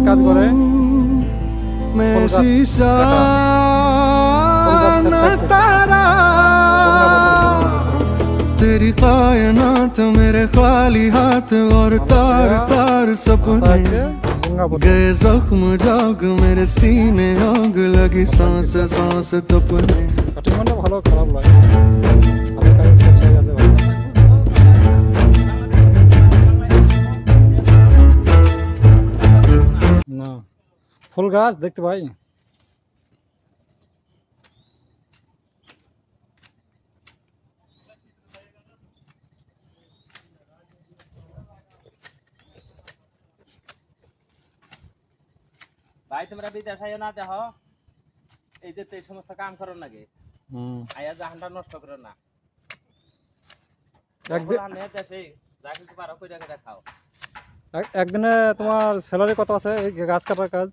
কাজ করে मैं ফুল গাছ शीशा काटा। न तारा तेरी कायनात मेरे खाली हाथ और तार तार सपने गंगा बोतल गए जख्म जाग मेरे सीने आग लगी सांस सांस तपने কাটিং মানে ভালো খারাপ লাগে হাতের কাজ শেষ হয়ে গেছে ভালো না ফুল গাছ দেখতে পাই ভাই তোমরা বিদেশ আইও না দেখো এই যে এই সমস্ত কাম করো নাকি হুম আয়া জাহানটা নষ্ট করো না একদিন দেশে যা কিছু পারো কইরা কইরা খাও একদিনে তোমার স্যালারি কত আছে এই গাছ কাটার কাজ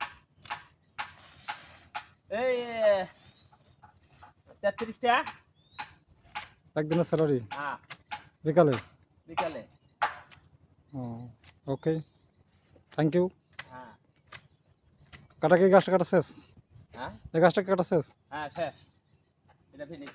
এই 33টা একদিনের স্যালারি হ্যাঁ বিকালে বিকালে ওকে থ্যাংক ইউ হ্যাঁ কাটা কি গাছটা কাটা শেষ হ্যাঁ এই গাছটা কাটা শেষ হ্যাঁ শেষ এটা ফিনিশ